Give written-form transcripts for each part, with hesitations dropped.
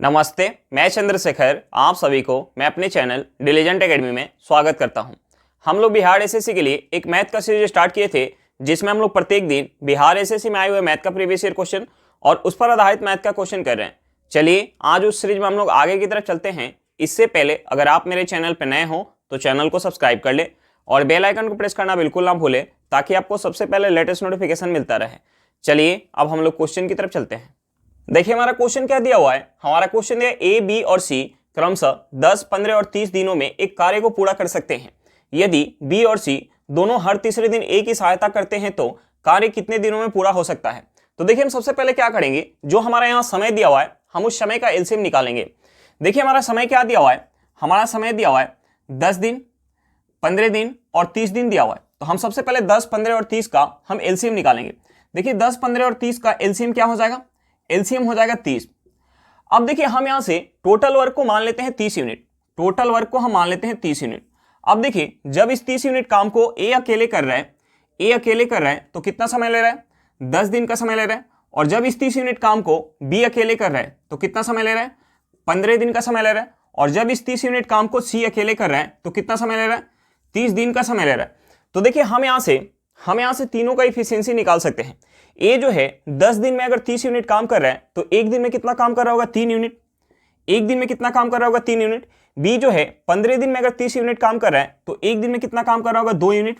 नमस्ते, मैं चंद्रशेखर आप सभी को मैं अपने चैनल डिलीजेंट एकेडमी में स्वागत करता हूं। हम लोग बिहार एसएससी के लिए एक मैथ का सीरीज स्टार्ट किए थे, जिसमें हम लोग प्रत्येक दिन बिहार एसएससी में आए हुए मैथ का प्रीवियस ईयर क्वेश्चन और उस पर आधारित मैथ का क्वेश्चन कर रहे हैं। चलिए आज उस सीरीज में हम लोग आगे की तरफ चलते हैं। इससे पहले अगर आप मेरे चैनल पर नए हो तो चैनल को सब्सक्राइब कर ले और बेल आइकन को प्रेस करना बिल्कुल ना भूलें, ताकि आपको सबसे पहले लेटेस्ट नोटिफिकेशन मिलता रहे। चलिए अब हम लोग क्वेश्चन की तरफ चलते हैं। देखिए हमारा क्वेश्चन क्या दिया हुआ है। हमारा क्वेश्चन है ए, बी और सी क्रमशः 10, 15 और 30 दिनों में एक कार्य को पूरा कर सकते हैं। यदि बी और सी दोनों हर तीसरे दिन ए की सहायता करते हैं तो कार्य कितने दिनों में पूरा हो सकता है। तो देखिए हम सबसे पहले क्या करेंगे, जो हमारा यहाँ समय दिया हुआ है हम उस समय का एलसीएम निकालेंगे। देखिए हमारा समय क्या दिया हुआ है, हमारा समय दिया हुआ है 10 दिन, 15 दिन और 30 दिन दिया हुआ है। तो हम सबसे पहले 10, 15 और 30 का हम एलसीएम निकालेंगे। देखिए 10, 15 और 30 का एलसीएम क्या हो जाएगा, एलसीएम हो जाएगा 30। अब देखिए हम यहां से टोटल वर्क को मान लेते हैं 30 यूनिट, टोटल वर्क को हम मान लेते हैं 30 यूनिट। अब देखिए जब इस 30 यूनिट काम को ए अकेले कर रहा है, ए अकेले कर रहा है तो कितना समय ले रहा है, 10 दिन का समय ले रहा है। और जब इस 30 यूनिट काम को बी अकेले कर रहा है तो कितना समय ले रहा है, 15 दिन का समय ले रहा है। और जब इस 30 यूनिट काम को सी अकेले कर रहा है तो कितना समय ले रहा है, 30 दिन का समय ले रहा है। तो देखिए हम यहां से तीनों का इफिशियंसी निकाल सकते हैं। ए जो है 10 दिन में अगर 30 यूनिट काम कर रहा है तो एक दिन में कितना काम कर रहा होगा, 3 यूनिट। एक दिन में कितना काम कर रहा होगा, 3 यूनिट। बी जो है 15 दिन में अगर 30 यूनिट काम कर रहा है तो एक दिन में कितना काम कर रहा होगा, 2 यूनिट।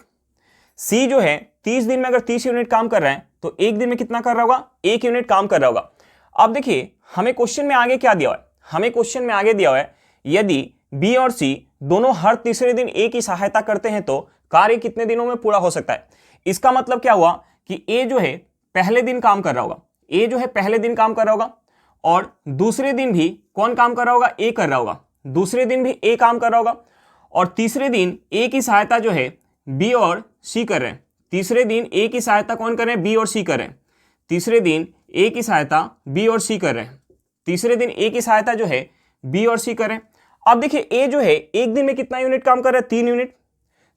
सी जो है 30 दिन में अगर 30 यूनिट काम कर रहा है तो एक दिन में कितना कर रहा होगा, 1 यूनिट काम कर रहा होगा। अब देखिए हमें क्वेश्चन में आगे क्या दिया हुआ है, हमें क्वेश्चन में आगे दिया हुआ है यदि बी और सी दोनों हर तीसरे दिन ए की सहायता करते हैं तो कार्य कितने दिनों में पूरा हो सकता है। इसका मतलब क्या हुआ कि ए जो है पहले दिन काम कर रहा होगा, ए जो है पहले दिन काम कर रहा होगा और दूसरे दिन भी कौन काम कर रहा होगा, ए कर रहा होगा। दूसरे दिन भी ए काम कर रहा होगा और तीसरे दिन ए की सहायता जो है बी और सी कर रहे हैं। तीसरे दिन ए की सहायता कौन कर रहे हैं, बी और सी कर रहे हैं। तीसरे दिन ए की सहायता बी और सी कर रहे हैं। तीसरे दिन ए की सहायता जो है बी और सी कर रहे हैं। अब देखिए ए जो है एक दिन में कितना यूनिट काम कर रहा है, 3 यूनिट।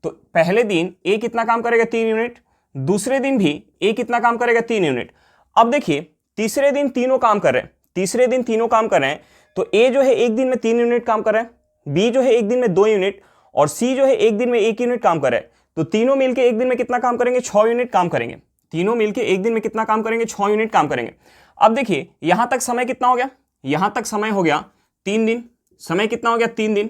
तो पहले दिन ए कितना काम करेगा, 3 यूनिट। दूसरे दिन भी ए कितना काम करेगा, 3 यूनिट। अब देखिए तीसरे दिन तीनों काम कर रहे हैं, तीसरे दिन तीनों काम कर रहे हैं। तो ए जो है एक दिन में 3 यूनिट काम कर रहा है, बी जो है एक दिन में 2 यूनिट और सी जो है एक दिन में 1 यूनिट काम कर रहा है। तो तीनों मिलकर एक दिन में कितना काम करेंगे, 6 यूनिट काम करेंगे। तीनों मिलकर एक दिन में कितना काम करेंगे, 6 यूनिट काम करेंगे। अब देखिए यहां तक समय कितना हो गया, यहां तक समय हो गया 3 दिन। समय कितना हो गया, 3 दिन।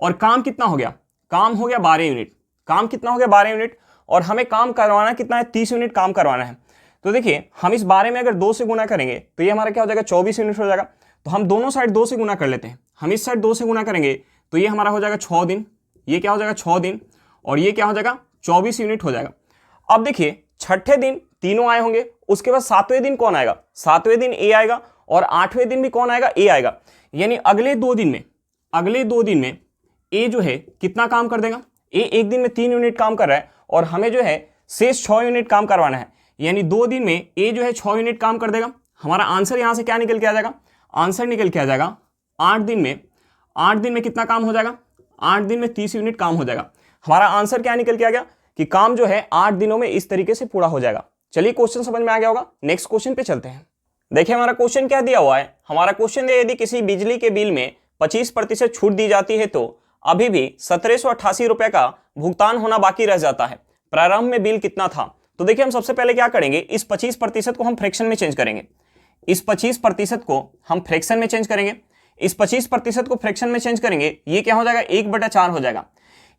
और काम कितना हो गया, काम हो गया 12 यूनिट। काम कितना हो गया, 12 यूनिट। और हमें काम करवाना कितना है, 30 यूनिट काम करवाना है। तो देखिए हम इस 12 में अगर 2 से गुना करेंगे तो ये हमारा क्या हो जाएगा, 24 यूनिट हो जाएगा। तो हम दोनों साइड 2 से गुना कर लेते हैं। हम इस साइड 2 से गुना करेंगे तो ये हमारा हो जाएगा 6 दिन। ये क्या हो जाएगा, 6 दिन। और ये क्या हो जाएगा, 24 यूनिट हो जाएगा। अब देखिए छठे दिन तीनों आए होंगे, उसके बाद 7वें दिन कौन आएगा, 7वें दिन ए आएगा और 8वें दिन भी कौन आएगा, ए आएगा। यानी अगले 2 दिन में ए जो है कितना काम कर देगा, ए एक दिन में 3 यूनिट काम कर रहा है और हमें जो है शेष 6 यूनिट काम करवाना है। यानी 2 दिन में ए जो है 6 यूनिट काम कर देगा। हमारा आंसर यहां से क्या निकल के आ जाएगा, आंसर निकल के आ जाएगा 8 दिन में कितना काम हो जाएगा, 8 दिन में 30 यूनिट काम हो जाएगा। हमारा आंसर क्या निकल के आ गया कि काम जो है 8 दिनों में इस तरीके से पूरा हो जाएगा। चलिए क्वेश्चन समझ में आ गया होगा, नेक्स्ट क्वेश्चन पे चलते हैं। देखिए हमारा क्वेश्चन क्या दिया हुआ है, हमारा क्वेश्चन है यदि किसी बिजली के बिल में 25% छूट दी जाती है तो अभी भी 1788 रुपए का भुगतान होना बाकी रह जाता है। प्रारंभ में बिल कितना था। तो देखिए हम सबसे पहले क्या करेंगे, इस 25% को हम फ्रैक्शन में चेंज करेंगे। इस 25% को हम फ्रैक्शन में चेंज करेंगे। इस 25% को फ्रैक्शन में चेंज करेंगे, ये क्या हो जाएगा, 1/4 हो जाएगा।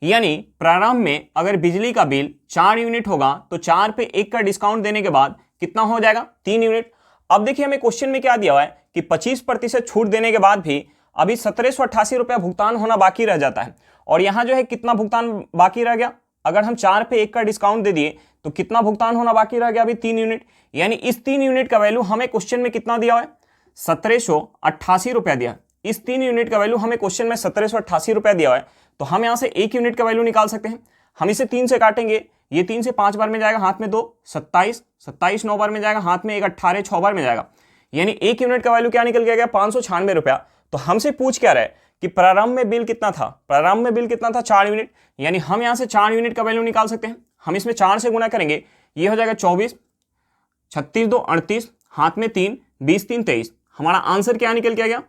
यानी प्रारंभ में अगर बिजली का बिल 4 यूनिट होगा तो 4 पे 1 का डिस्काउंट देने के बाद कितना हो जाएगा, 3 यूनिट। अब देखिए हमें क्वेश्चन में क्या दिया हुआ है कि 25% छूट देने के बाद भी अभी 1788 रुपया भुगतान होना बाकी रह जाता है। और यहां जो है कितना भुगतान बाकी रह गया, अगर हम 4 पे 1 का डिस्काउंट दे दिए तो कितना भुगतान होना बाकी रह गया, अभी 3 यूनिट। यानी इस 3 यूनिट का वैल्यू हमें क्वेश्चन में कितना दिया हुआ है, 1788 रुपया दिया। इस 3 यूनिट का वैल्यू हमें क्वेश्चन में 1788 रुपया दिया हुआ है। तो हम यहां से 1 यूनिट का वैल्यू निकाल सकते हैं। हम इसे 3 से काटेंगे, ये 3 से 5 बार में जाएगा, हाथ में 2, 27, 27 9 बार में जाएगा, हाथ में 1, 18 6 बार में जाएगा। यानी 1 यूनिट का वैल्यू क्या निकल के आ गया, 596 रुपया। तो हमसे पूछ क्या रहा है कि प्रारंभ में बिल कितना था, प्रारंभ में बिल कितना था, 4 यूनिट। यानी हम यहां से 4 यूनिट का वैल्यू निकाल सकते हैं। हम इसमें 4 से गुना करेंगे, ये हो जाएगा 24, 36 2 38, हाथ में 3, 20 3 23। हमारा आंसर क्या निकल के आ गया,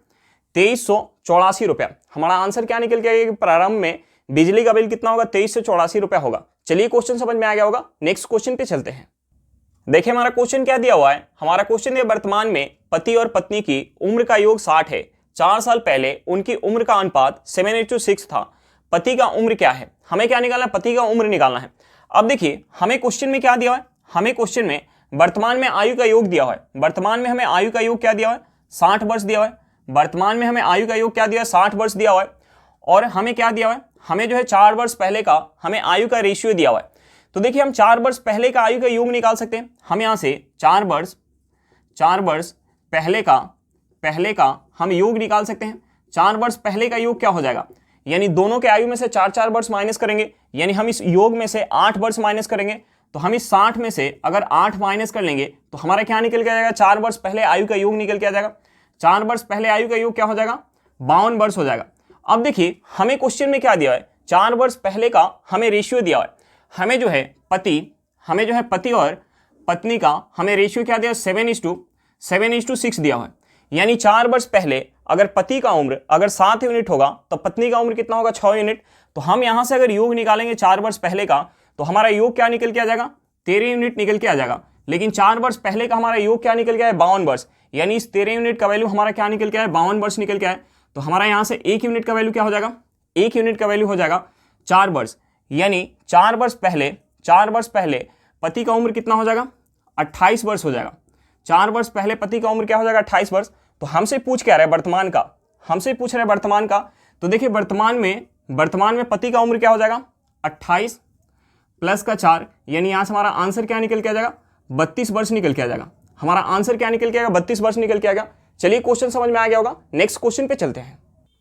2384 रुपया। हमारा आंसर क्या निकल के आएगा कि प्रारंभ में बिजली का बिल कितना होगा, 2384 रुपया होगा। चलिए क्वेश्चन समझ में आ गया होगा, नेक्स्ट क्वेश्चन पे चलते हैं। देखिए हमारा क्वेश्चन क्या दिया हुआ है। हमारा क्वेश्चन है वर्तमान में पति और पत्नी की उम्र का योग 60 है। 4 साल पहले उनकी उम्र का अनुपात 7:6 था। पति का उम्र क्या है? हमें क्या निकालना है? पति का उम्र निकालना है। अब देखिए हमें क्वेश्चन में क्या दिया हुआ है, हमें क्वेश्चन में वर्तमान में आयु का योग दिया हुआ है। वर्तमान में हमें आयु का योग क्या दिया हुआ है? 60 वर्ष दिया हुआ है। वर्तमान में हमें आयु का योग क्या दिया है? 60 वर्ष दिया हुआ है। और हमें क्या दिया हुआ है? हमें जो है 4 वर्ष पहले का हमें आयु का रेशियो दिया हुआ है। तो देखिए हम 4 वर्ष पहले का आयु का योग निकाल सकते हैं। हम यहां से 4 वर्ष पहले का हम योग निकाल सकते हैं। 4 वर्ष पहले का योग क्या हो जाएगा, यानी दोनों के आयु में से 4 वर्ष माइनस करेंगे, यानी हम इस योग में से 8 वर्ष माइनस करेंगे। तो हम इस 60 में से अगर 8 माइनस कर लेंगे तो हमारा क्या निकल के आ जाएगा? 4 वर्ष पहले आयु का योग निकल के आ जाएगा। 4 वर्ष पहले आयु का योग क्या हो जाएगा? 52 वर्ष हो जाएगा। अब देखिए हमें क्वेश्चन में क्या दिया है? 4 वर्ष पहले का हमें रेशियो दिया है। हमें जो है पति और पत्नी का हमें रेशियो क्या दिया? 7:6 दिया हुआ है। यानी 4 वर्ष पहले अगर पति का उम्र अगर 7 यूनिट होगा तो पत्नी का उम्र कितना होगा? 6 यूनिट। तो हम यहां से अगर योग निकालेंगे 4 वर्ष पहले का तो हमारा योग क्या निकल के आ जाएगा? 13 यूनिट निकल के आ जाएगा। लेकिन 4 वर्ष पहले का हमारा योग क्या निकल के आया? 52 वर्ष। यानी इस 13 यूनिट का वैल्यू हमारा क्या निकल के आया? 52 वर्ष निकल के आया। तो हमारा यहां से 1 यूनिट का वैल्यू क्या हो जाएगा? 1 यूनिट का वैल्यू हो जाएगा 4 वर्ष। यानी 4 वर्ष पहले पति का उम्र कितना हो जाएगा? 28 वर्ष हो जाएगा। 4 वर्ष पहले पति का उम्र क्या हो जाएगा? 28 वर्ष। तो हमसे पूछ क्या रहा है? वर्तमान का। हमसे पूछ रहा है वर्तमान का। तो देखिए वर्तमान में पति का उम्र क्या हो जाएगा? 28 प्लस का 4, यानी यहां से हमारा आंसर क्या निकल के आ जाएगा? 32 वर्ष निकल के आ जाएगा। हमारा आंसर क्या निकल के आएगा? 32 वर्ष निकल के आएगा। चलिए क्वेश्चन समझ में आ गया होगा, नेक्स्ट क्वेश्चन पे चलते हैं।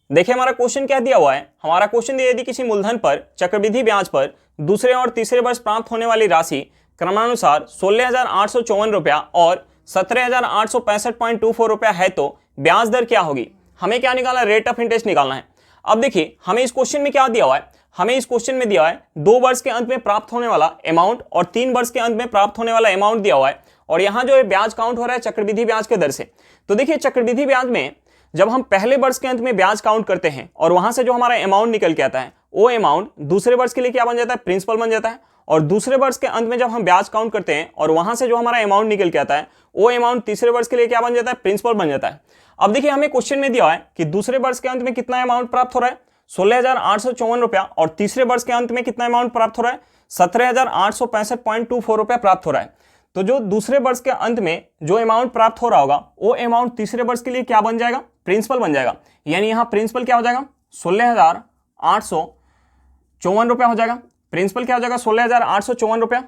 देखिए हमारा क्वेश्चन क्या दिया हुआ है। हमारा क्वेश्चन दिया यदि किसी मूलधन पर चक्रवृद्धि ब्याज पर दूसरे और तीसरे वर्ष प्राप्त होने वाली राशि क्रमानुसार 16,854 रुपया और 17,865.24 रुपया है तो ब्याज दर क्या होगी? हमें क्या निकालना है? रेट ऑफ इंटरेस्ट निकालना है। अब देखिए हमें इस क्वेश्चन में क्या दिया हुआ है? हमें इस क्वेश्चन में दिया है 2 वर्ष के अंत में प्राप्त होने वाला अमाउंट और 3 वर्ष के अंत में प्राप्त होने वाला अमाउंट दिया हुआ है। और यहाँ जो है ब्याज काउंट हो रहा है चक्रवृद्धि ब्याज के दर से। तो देखिए चक्रवृद्धि ब्याज में जब हम पहले वर्ष के अंत में ब्याज काउंट करते हैं और वहां से जो हमारा अमाउंट निकल के आता है वो अमाउंट दूसरे वर्ष के लिए क्या बन जाता है? प्रिंसिपल बन जाता है। और दूसरे वर्ष के अंत में जब हम ब्याज काउंट करते हैं और वहां से जो हमारा अमाउंट निकल के आता है वो अमाउंट तीसरे वर्ष के लिए क्या बन जाता है? प्रिंसिपल बन जाता है। अब देखिए हमें क्वेश्चन में दिया है कि दूसरे वर्ष के अंत में कितना अमाउंट प्राप्त हो रहा है? 16,854 रुपया। और तीसरे वर्ष के अंत में कितना अमाउंट प्राप्त हो रहा है? 17,865.24 रुपया प्राप्त हो रहा है। तो जो दूसरे वर्ष के अंत में जो अमाउंट प्राप्त हो रहा होगा वो अमाउंट तीसरे वर्ष के लिए क्या बन जाएगा? प्रिंसिपल बन जाएगा। यानी यहाँ प्रिंसिपल क्या हो जाएगा? 16,854 रुपया हो जाएगा। प्रिंसिपल क्या हो जाएगा? 16,854 रुपया।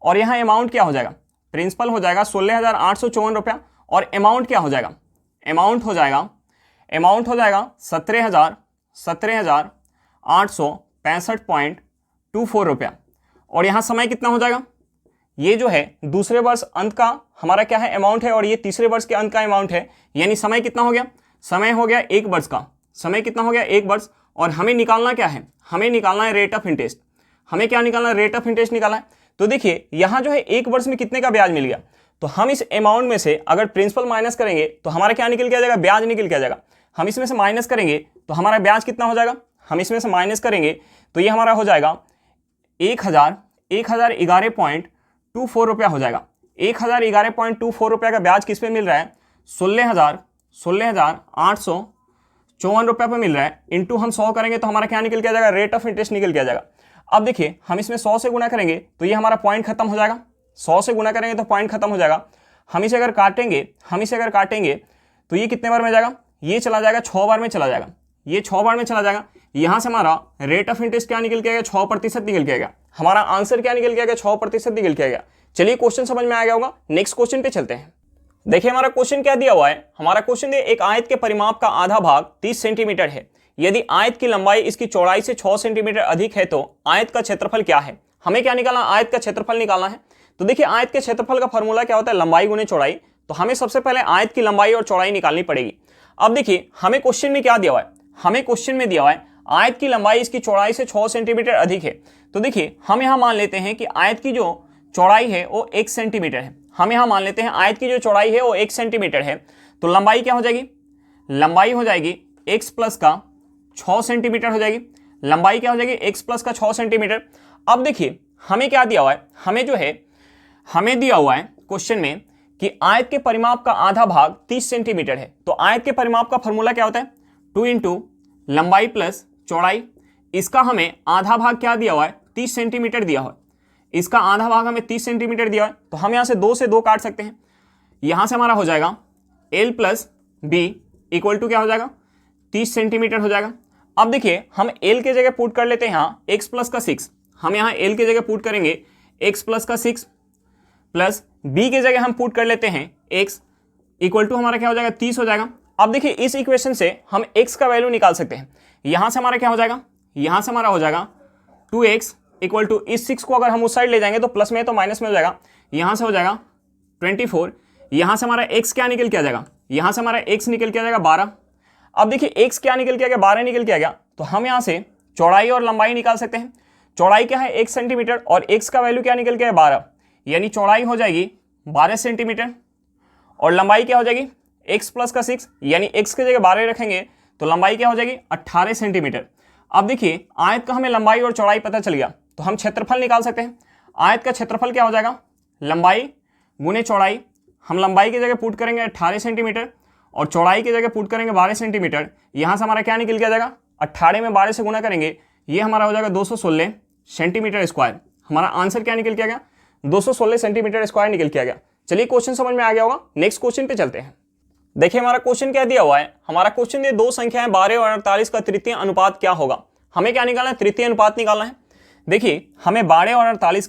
और यहाँ अमाउंट क्या हो जाएगा? प्रिंसिपल हो जाएगा 16,854 रुपया और अमाउंट क्या हो जाएगा? अमाउंट हो जाएगा 17,865.24 रुपया। और यहाँ समय कितना हो जाएगा? ये जो है दूसरे वर्ष अंत का हमारा क्या है? अमाउंट है। और ये तीसरे वर्ष के अंत का अमाउंट है। यानी समय कितना हो गया? समय हो गया 1 वर्ष का। समय कितना हो गया? 1 वर्ष। और हमें निकालना क्या है? हमें निकालना है रेट ऑफ इंटरेस्ट। हमें क्या निकालना है? रेट ऑफ इंटरेस्ट निकालना है। तो देखिए यहाँ जो है 1 वर्ष में कितने का ब्याज मिल गया? तो हम इस अमाउंट में से अगर प्रिंसिपल माइनस करेंगे तो हमारा क्या निकल के आ जाएगा? ब्याज निकल के आ जाएगा। हम इसमें से माइनस करेंगे तो हमारा ब्याज कितना हो जाएगा? हम इसमें से माइनस करेंगे तो ये हमारा हो जाएगा 1,011.24 रुपया हो जाएगा। 1,011.24 रुपया का ब्याज किस पे मिल रहा है? 16,854 रुपया पे मिल रहा है। इंटू हम 100 करेंगे तो हमारा क्या निकल के आ जाएगा? रेट ऑफ इंटरेस्ट निकल के आ जाएगा। अब देखिए हम इसमें 100 से गुना करेंगे तो ये हमारा पॉइंट खत्म हो जाएगा। 100 से गुना करेंगे तो पॉइंट खत्म हो जाएगा। हम इसे अगर काटेंगे तो ये कितने बार में जाएगा? ये चला जाएगा 6 बार में चला जाएगा। ये 6 बार में चला जाएगा। यहाँ से हमारा रेट ऑफ इंटरेस्ट क्या निकल के आएगा? 6% निकल के आएगा। हमारा आंसर क्या निकल के आएगा? 6% निकल के आएगा। चलिए क्वेश्चन समझ में आ गया होगा, नेक्स्ट क्वेश्चन पे चलते हैं। देखिए हमारा क्वेश्चन क्या दिया हुआ है। हमारा क्वेश्चन है एक आयत के परिमाप का आधा भाग 30 सेंटीमीटर है। यदि आयत की लंबाई इसकी चौड़ाई से 6 सेंटीमीटर अधिक है तो आयत का क्षेत्रफल क्या है? हमें क्या निकालना? आयत का क्षेत्रफल निकालना है। तो देखिए आयत के क्षेत्रफल का फॉर्मूला क्या होता है? लंबाई गुने चौड़ाई। तो हमें सबसे पहले आयत की लंबाई और चौड़ाई निकालनी पड़ेगी। अब देखिए हमें क्वेश्चन में क्या दिया हुआ है? हमें क्वेश्चन में दिया हुआ है आयत की लंबाई इसकी चौड़ाई से 6 सेंटीमीटर अधिक है। तो देखिए हम यहां मान लेते हैं कि आयत की जो चौड़ाई है वो 1 सेंटीमीटर है। हम यहां मान लेते हैं आयत की जो चौड़ाई है वो 1 सेंटीमीटर है। तो लंबाई क्या हो जाएगी? लंबाई हो जाएगी x प्लस का 6 सेंटीमीटर हो जाएगी। लंबाई क्या हो जाएगी, x प्लस का 6 सेंटीमीटर। अब देखिए हमें क्या दिया हुआ है, हमें दिया हुआ है क्वेश्चन में कि आयत के परिमाप का आधा भाग 30 सेंटीमीटर है। तो आयत के परिमाप का फॉर्मूला क्या होता है, 2 इंटू लंबाई प्लस चौड़ाई। इसका हमें आधा भाग क्या दिया हुआ है, 30 सेंटीमीटर दिया हुआ है। इसका आधा भाग हमें 30 सेंटीमीटर दिया हुआ है, तो हम यहाँ से 2 से 2 काट सकते हैं। यहाँ से हमारा हो जाएगा L plus B equal to क्या हो जाएगा, 30 सेंटीमीटर हो जाएगा। अब देखिए हम L के जगह पुट कर लेते हैं यहाँ x प्लस का 6। हम यहाँ L के जगह पुट करेंगे x प्लस का 6 प्लस b के जगह हम पुट कर लेते हैं x इक्वल टू हमारा क्या हो जाएगा, 30 हो जाएगा। अब देखिए इस इक्वेशन से हम x का वैल्यू निकाल सकते हैं। यहाँ से हमारा क्या हो जाएगा, यहाँ से हमारा हो जाएगा 2x इक्वल टू इस 6 को अगर हम उस साइड ले जाएंगे तो प्लस में तो माइनस में हो जाएगा। यहाँ से हो जाएगा 24। यहाँ से हमारा x क्या निकल के आ जाएगा, यहाँ से हमारा x निकल के आ जाएगा 12। अब देखिए x क्या निकल के आ गया, 12 निकल के आ गया। तो हम यहाँ से चौड़ाई और लंबाई निकाल सकते हैं। चौड़ाई क्या है 1 सेंटीमीटर और x का वैल्यू क्या निकल के है 12, यानी चौड़ाई हो जाएगी 12 सेंटीमीटर और लंबाई क्या हो जाएगी x प्लस का 6, यानी x के जगह 12 रखेंगे तो लंबाई क्या हो जाएगी 18 सेंटीमीटर। अब देखिए आयत का हमें लंबाई और चौड़ाई पता चल गया, तो हम क्षेत्रफल निकाल सकते हैं। आयत का क्षेत्रफल क्या हो जाएगा, लंबाई गुने चौड़ाई। हम लंबाई की जगह पुट करेंगे 18 सेंटीमीटर और चौड़ाई की जगह पुट करेंगे 12 सेंटीमीटर। यहाँ से हमारा क्या निकल के आ जाएगा, 18 में 12 से गुना करेंगे, ये हमारा हो जाएगा 216 सेंटीमीटर स्क्वायर। हमारा आंसर क्या निकल के आ गया, 216 सेंटीमीटर स्क्वायर निकल के आ गया। चलिए क्वेश्चन समझ में आ गया होगा, नेक्स्ट क्वेश्चन पे चलते हैं। देखिए हमारा क्वेश्चन क्या दिया हुआ है, हमारा क्वेश्चन ये दो संख्याएं 12 और 48 का तृतीय अनुपात क्या होगा। हमें क्या निकालना है, तृतीय अनुपात निकालना है। देखिए हमें 12 और 48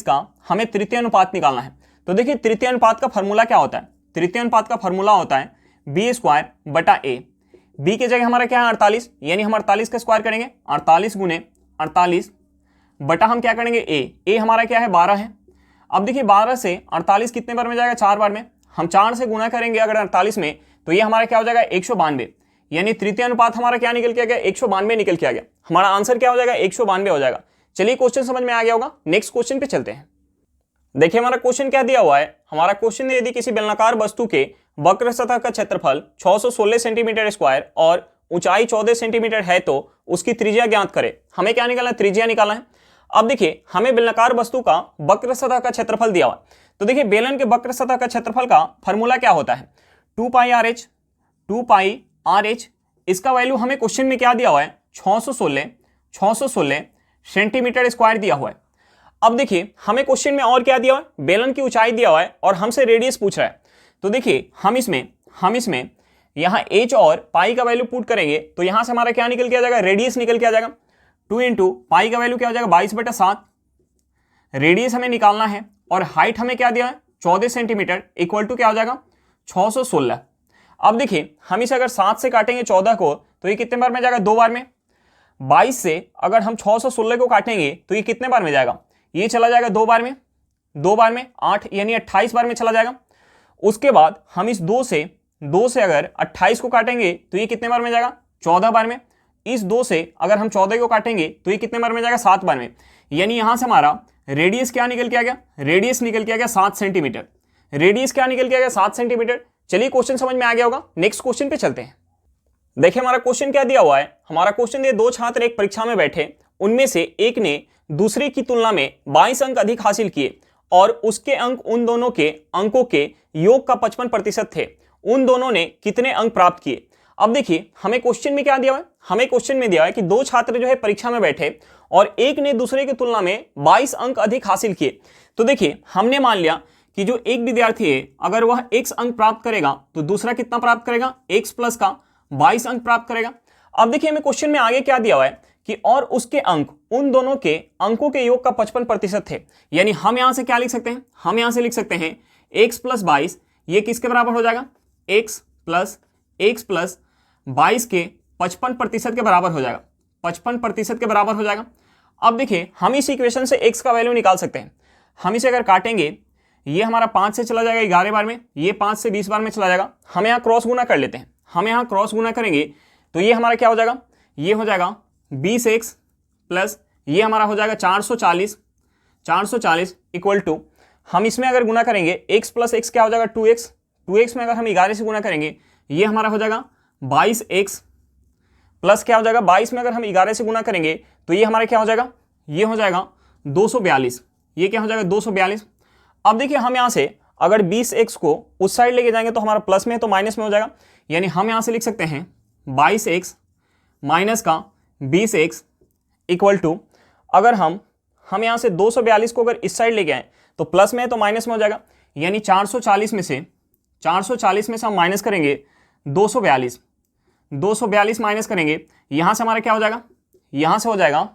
का हमें तृतीय अनुपात निकालना है। तो देखिए तृतीय अनुपात का फॉर्मूला क्या होता है, तृतीय अनुपात का फॉर्मूला होता है बी स्क्वायर बटा ए। बी की जगह हमारा क्या है 48, यानी हम 48 का स्क्वायर करेंगे, 48 गुने 48 बटा हम क्या करेंगे ए हमारा क्या है 12 है। अब देखिए 12 से 48 कितने बार में जाएगा, 4 बार में। हम 4 से गुना करेंगे अगर 48 में तो ये हमारा क्या हो जाएगा 192, यानी तृतीय अनुपात हमारा क्या निकल के आ गया 192 निकल के आ गया। हमारा आंसर क्या हो जाएगा 192 हो जाएगा। चलिए क्वेश्चन समझ में आ गया होगा, नेक्स्ट क्वेश्चन पे चलते हैं। देखिए हमारा क्वेश्चन क्या दिया हुआ है, हमारा क्वेश्चन यदि किसी बेलनाकार वस्तु के वक्र सतह का क्षेत्रफल 616 सेंटीमीटर स्क्वायर और ऊंचाई 14 सेंटीमीटर है तो उसकी त्रिज्या ज्ञात करें। हमें क्या निकालना है, त्रिज्या निकालना है। अब देखिए हमें बेलनाकार वस्तु का वक्र सतह का क्षेत्रफल दिया हुआ है, तो देखिए बेलन के वक्र सतह का क्षेत्रफल का फॉर्मूला क्या होता है, 2 पाई आर एच। इसका वैल्यू हमें क्वेश्चन में क्या दिया हुआ है, 616 सेंटीमीटर स्क्वायर दिया हुआ है। अब देखिए हमें क्वेश्चन में और क्या दिया हुआ है, बेलन की ऊंचाई दिया हुआ है और हमसे रेडियस पूछ रहा है। तो देखिए हम इसमें यहाँ h और पाई का वैल्यू पुट करेंगे तो यहाँ से हमारा क्या निकल के आ जाएगा, रेडियस निकल के आ जाएगा। 2 इंटू पाई का वैल्यू क्या हो जाएगा 22/7। रेडियस हमें निकालना है और हाइट हमें क्या दिया है 14 सेंटीमीटर इक्वल टू क्या हो जाएगा 616। अब देखिए हम इसे अगर 7 से काटेंगे 14 को तो ये कितने बार में जाएगा, 2 बार में। 22 से अगर हम 616 को काटेंगे तो ये कितने बार में जाएगा, ये चला जाएगा 2 बार में, 8 यानी 28 बार में चला जाएगा। उसके बाद हम इस 2 से अगर 28 को काटेंगे तो ये कितने बार में जाएगा, 14 बार में। इस 2 से अगर हम 14 को काटेंगे तो ये कितने बार में जाएगा, 7 बार में। यानी यहां से हमारा रेडियस क्या निकल के आ गया, रेडियस निकल के आ गया 7 सेंटीमीटर। रेडियस क्या निकल के आ गया 7 सेंटीमीटर। चलिए क्वेश्चन समझ में आ गया होगा, नेक्स्ट क्वेश्चन पे चलते हैं। देखिए हमारा क्वेश्चन क्या दिया हुआ है, हमारा क्वेश्चन ये 2 छात्र एक परीक्षा में बैठे, उनमें से एक ने दूसरे की तुलना में 22 अंक अधिक हासिल किए और उसके अंक उन दोनों के अंकों के योग का 55% थे। उन दोनों ने कितने अंक प्राप्त किए। अब देखिए हमें क्वेश्चन में क्या दिया हुआ है, हमें क्वेश्चन में दिया है कि 2 छात्र जो है परीक्षा में बैठे और एक ने दूसरे की तुलना में 22 अंक अधिक हासिल किए। तो देखिए हमने मान लिया कि जो एक विद्यार्थी है अगर वह x अंक प्राप्त करेगा तो दूसरा कितना प्राप्त करेगा, x प्लस का 22 अंक प्राप्त करेगा। अब देखिए हमें क्वेश्चन में आगे क्या दिया हुआ है कि और उसके अंक उन दोनों के अंकों के योग का 55% थे। यानी हम यहां से क्या लिख सकते हैं, हम यहां से लिख सकते हैं x प्लस 22 ये किसके बराबर हो जाएगा, x प्लस 22 के 55% के बराबर हो जाएगा, 55% के बराबर हो जाएगा। अब देखिए हम इस इक्वेशन से x का वैल्यू निकाल सकते हैं। हम इसे अगर काटेंगे ये हमारा 5 से चला जाएगा 11 बार में, ये 5 से 20 बार में चला जाएगा। हम यहाँ क्रॉस गुना कर लेते हैं, हम यहाँ क्रॉस गुना करेंगे तो ये हमारा क्या हो जाएगा, ये हो जाएगा 20x प्लस ये हमारा हो जाएगा 440 इक्वल टू हम इसमें अगर गुना करेंगे x प्लस x क्या हो जाएगा 2x 2x में अगर हम 11 से गुना करेंगे ये हमारा हो जाएगा 22x प्लस क्या हो जाएगा 22 में अगर हम 11 से गुना करेंगे तो ये हमारा क्या हो जाएगा, ये हो जाएगा 242। ये क्या हो जाएगा 242। अब देखिए हम यहाँ से अगर 20x को उस साइड लेके जाएंगे तो हमारा प्लस में तो माइनस में हो जाएगा, यानी हम यहाँ से लिख सकते हैं 22x माइनस का 20x इक्वल टू, अगर हम यहाँ से 242 को अगर इस साइड लेके आए तो प्लस में तो माइनस में हो जाएगा, यानी 440 में से हम माइनस करेंगे 242 माइनस करेंगे, यहाँ से हमारा क्या हो जाएगा, यहाँ से हो जाएगा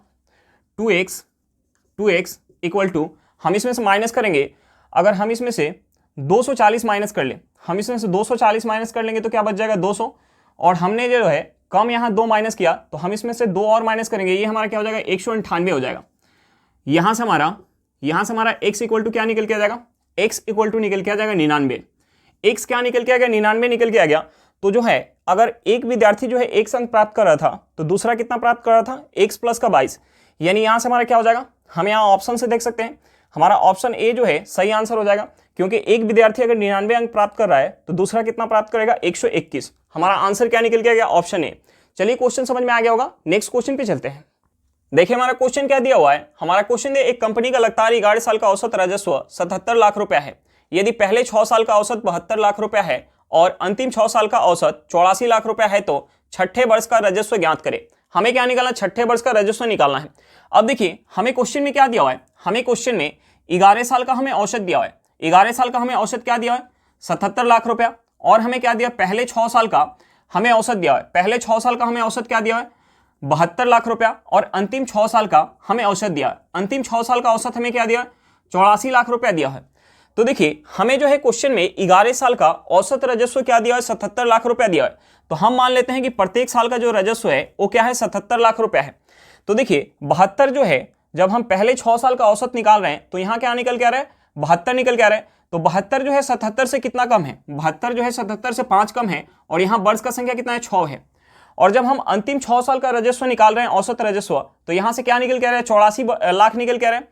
2x इक्वल टू, हम इसमें से माइनस करेंगे, अगर हम इसमें से 240 माइनस कर लें, हम इसमें से 240 माइनस कर लेंगे तो क्या बच जाएगा 200, और हमने जो है कम यहाँ 2 माइनस किया तो हम इसमें से 2 और माइनस करेंगे, ये हमारा क्या हो जाएगा 198 हो जाएगा। यहाँ से हमारा x इक्वल टू क्या निकल के आ जाएगा, x इक्वल टू निकल के आ जाएगा 99। x क्या निकल के आ गया, 99 निकल के आ गया। तो जो है अगर एक विद्यार्थी जो है 1 अंक प्राप्त कर रहा था तो दूसरा कितना प्राप्त कर रहा था, x प्लस का 22, यानी यहाँ से हमारा क्या हो जाएगा, हम यहाँ ऑप्शन से देख सकते हैं हमारा ऑप्शन ए जो है सही आंसर हो जाएगा, क्योंकि एक विद्यार्थी अगर 99 अंक प्राप्त कर रहा है तो दूसरा कितना प्राप्त करेगा 121। हमारा आंसर क्या निकल के आ गया, ऑप्शन ए। चलिए क्वेश्चन समझ में आ गया होगा, नेक्स्ट क्वेश्चन पे चलते हैं। देखिए हमारा क्वेश्चन क्या दिया हुआ है, हमारा क्वेश्चन है एक कंपनी का लगातार 11 साल का औसत राजस्व 77 लाख रुपया है। यदि पहले 6 साल का औसत 72 लाख रुपया है और अंतिम 6 साल का औसत 84 लाख रुपया है तो छठे वर्ष का राजस्व ज्ञात करें। हमें क्या निकालना, छठे वर्ष का राजस्व निकालना है। अब देखिए हमें क्वेश्चन में क्या दिया हुआ है, हमें क्वेश्चन में 11 साल का हमें औसत दिया हुआ है। 11 साल का हमें औसत क्या दिया है, 77 लाख रुपया, और हमें क्या दिया, पहले 6 साल का हमें औसत दिया है। पहले 6 साल का हमें औसत क्या दिया है, 72 लाख रुपया, और अंतिम 6 साल का हमें औसत दिया है। अंतिम 6 साल का औसत हमें क्या दिया, 84 लाख रुपया दिया है। तो देखिए हमें जो है क्वेश्चन में 11 साल का औसत राजस्व क्या दिया है, 77 लाख रुपया दिया है। तो हम मान लेते हैं कि प्रत्येक साल का जो राजस्व है वो क्या है, 77 लाख रुपया है। तो देखिए 72 जो है, जब हम पहले 6 साल का औसत निकाल रहे हैं तो यहाँ क्या निकल के आ रहा है, 72 निकल के आ रहा है। तो 72 जो है 77 से कितना कम है, 72 जो है 77 से 5 कम है, और यहाँ वर्ष का संख्या कितना है, 6 है। और जब हम अंतिम 6 साल का राजस्व निकाल रहे हैं, औसत राजस्व, तो यहाँ से क्या निकल के आ रहा है, 84 लाख निकल के आ रहा है।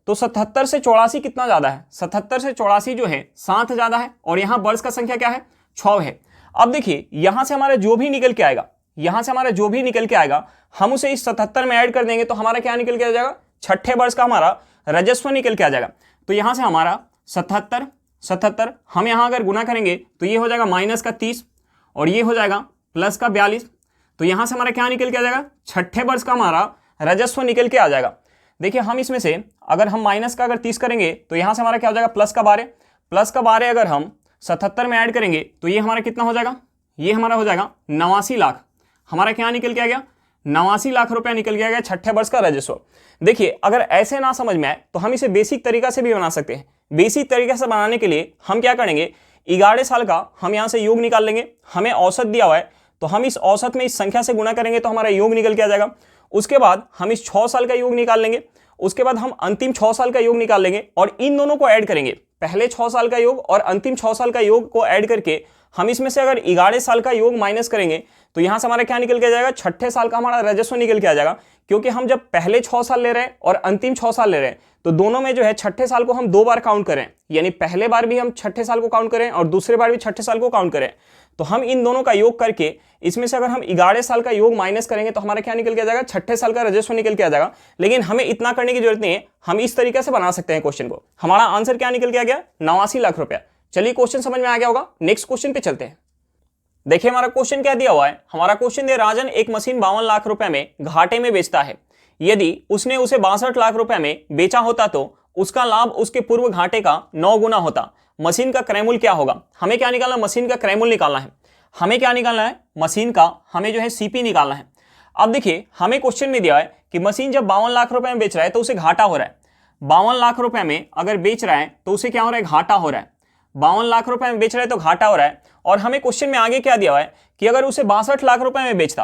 तो 77 से 84 कितना ज्यादा है, 77 से 84 जो है 7 ज्यादा है, और यहाँ वर्ष का संख्या क्या है, 6 है। अब देखिए यहाँ से हमारा जो भी निकल के आएगा, यहाँ से हमारा जो भी निकल के आएगा हम उसे इस 77 में ऐड कर देंगे तो हमारा क्या निकल के आ जाएगा, छठे वर्ष का हमारा राजस्व निकल के आ जाएगा। तो यहाँ से हमारा 77 हम यहाँ अगर गुना करेंगे तो ये हो जाएगा माइनस का 30, और ये हो जाएगा प्लस का 42। तो यहाँ से हमारा क्या निकल के आ जाएगा, छठे वर्ष का हमारा राजस्व निकल के आ जाएगा। देखिए हम इसमें से अगर हम माइनस का अगर 30 करेंगे तो यहाँ से हमारा क्या हो जाएगा, प्लस का 12। प्लस का 12 अगर हम 77 में ऐड करेंगे तो ये हमारा कितना हो जाएगा, ये हमारा हो जाएगा 89 लाख। हमारा क्या निकल के आ गया, 89 लाख रुपया निकल के आ गया छठे वर्ष का राजस्व। देखिए अगर ऐसे ना समझ में आए तो हम इसे बेसिक तरीका से भी बना सकते हैं। बेसिक तरीके से बनाने के लिए हम क्या करेंगे, 11 साल का हम यहाँ से योग निकाल लेंगे। हमें औसत दिया हुआ है तो हम इस औसत में इस संख्या से गुना करेंगे तो हमारा योग निकल के आ जाएगा। उसके बाद हम इस 6 साल का योग निकाल लेंगे, उसके बाद हम अंतिम 6 साल का योग निकाल लेंगे और इन दोनों को ऐड करेंगे। पहले 6 साल का योग और अंतिम 6 साल का योग को ऐड करके हम इसमें से अगर 11 साल का योग माइनस करेंगे तो यहां से हमारा क्या निकल के आ जाएगा, छठे साल का हमारा राजस्व निकल के आ जाएगा। क्योंकि हम जब पहले 6 साल ले रहे हैं और अंतिम 6 साल ले रहे हैं तो दोनों में जो है छठे साल को हम 2 बार काउंट करें, यानी पहले बार भी हम छठे साल को काउंट करें और दूसरे बार भी छठे साल को काउंट करें। तो हम इन दोनों का योग करके इसमें से अगर हम 11 साल का योग माइनस करेंगे तो हमारा क्या निकल के आ जाएगा, छठे साल का राजस्व निकल के आ जाएगा। लेकिन हमें इतना करने की जरूरत नहीं है, हम इस तरीके से बना सकते हैं क्वेश्चन को। हमारा आंसर क्या निकल के आ गया, 89 लाख रुपया। चलिए क्वेश्चन समझ में आ गया होगा, नेक्स्ट क्वेश्चन पे चलते हैं। देखिए हमारा क्वेश्चन क्या दिया हुआ है, हमारा क्वेश्चन है राजन एक मशीन 52 लाख रुपए में घाटे में बेचता है। यदि उसने उसे 62 लाख रुपए में बेचा होता तो उसका लाभ उसके पूर्व घाटे का 9 गुना होता। मशीन का क्रय मूल्य क्या होगा। हमें क्या निकालना, मशीन का क्रय मूल्य निकालना है। हमें क्या निकालना है, मशीन का हमें जो है सीपी निकालना है। अब देखिए हमें क्वेश्चन में दिया है कि मशीन जब 52 लाख रुपए में बेच रहा है तो उसे घाटा हो रहा है। 52 लाख रुपए में अगर बेच रहा है तो उसे क्या हो रहा है, घाटा हो रहा है। 52 लाख रुपए में बेच रहा है तो घाटा हो रहा है। और हमें क्वेश्चन में आगे क्या दिया हुआ है कि अगर उसे 62 लाख रुपए में बेचता,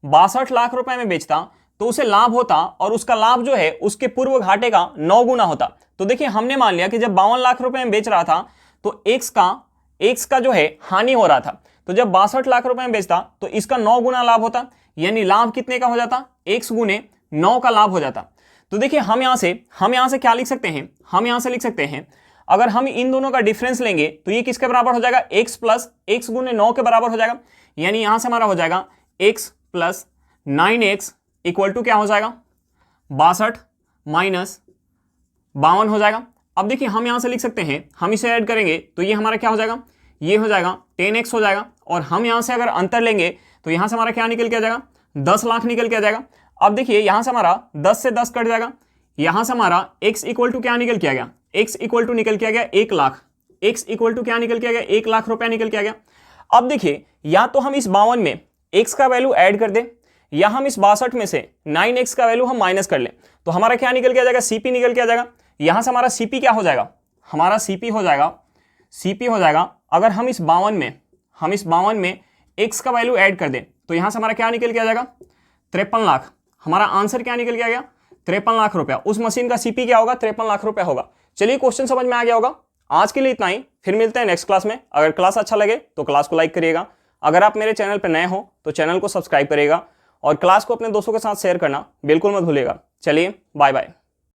62 लाख रुपए में बेचता तो उसे लाभ होता और उसका लाभ जो है उसके पूर्व घाटे का 9 गुना होता। तो देखिए हमने मान लिया कि जब 52 लाख रुपए में बेच रहा था तो एक्स का जो है हानि हो रहा था। तो जब 62 लाख रुपए में बेचता तो इसका 9 गुना लाभ होता, यानी लाभ कितने का हो जाता, x गुने 9 का लाभ हो जाता। तो देखिए हम यहां से क्या लिख सकते हैं, हम यहां से लिख सकते हैं अगर हम इन दोनों का डिफरेंस लेंगे तो ये किसके बराबर हो जाएगा, x प्लस x गुने 9 के बराबर हो जाएगा। यानी यहां से हमारा हो जाएगा x plus 9x equal to क्या हो जाएगा, 62 माइनस 52 हो जाएगा। अब देखिए हम यहां से लिख सकते हैं, हम इसे ऐड करेंगे तो ये हमारा क्या हो जाएगा, ये हो जाएगा 10x हो जाएगा। और हम यहां से अगर अंतर लेंगे तो यहां से हमारा क्या निकल के आ जाएगा, 10 लाख निकल के आ जाएगा। अब देखिए यहां से हमारा 10 से 10 कट जाएगा, यहां से हमारा x इक्वल टू क्या निकल के आ गया, x इक्वल टू निकल के आ गया 1 लाख, x इक्वल टू क्या निकल के आ गया, 1 लाख रुपया निकल के आ गया। अब देखिए या तो हम इस 52 में x का वैल्यू ऐड कर दें या हम इस 62 में से 9x का वैल्यू हम माइनस कर लें, तो हमारा क्या निकल के आ जाएगा, cp निकल के आ जाएगा। यहां से हमारा cp क्या हो जाएगा, हमारा cp हो जाएगा अगर हम इस 52 में x का वैल्यू ऐड कर दें तो यहां से हमारा क्या निकल के आ जाएगा, 53 लाख। हमारा आंसर क्या निकल के आ गया, 53 लाख रुपया। उस मशीन का cp क्या होगा, 53 लाख रुपया होगा। चलिए क्वेश्चन समझ में आ गया होगा। आज के लिए इतना ही, फिर मिलते हैं नेक्स्ट क्लास में। अगर क्लास अच्छा लगे तो क्लास को लाइक करिएगा, अगर आप मेरे चैनल पर नए हो तो चैनल को सब्सक्राइब करिएगा और क्लास को अपने दोस्तों के साथ शेयर करना बिल्कुल मत भूलिएगा। चलिए बाय बाय।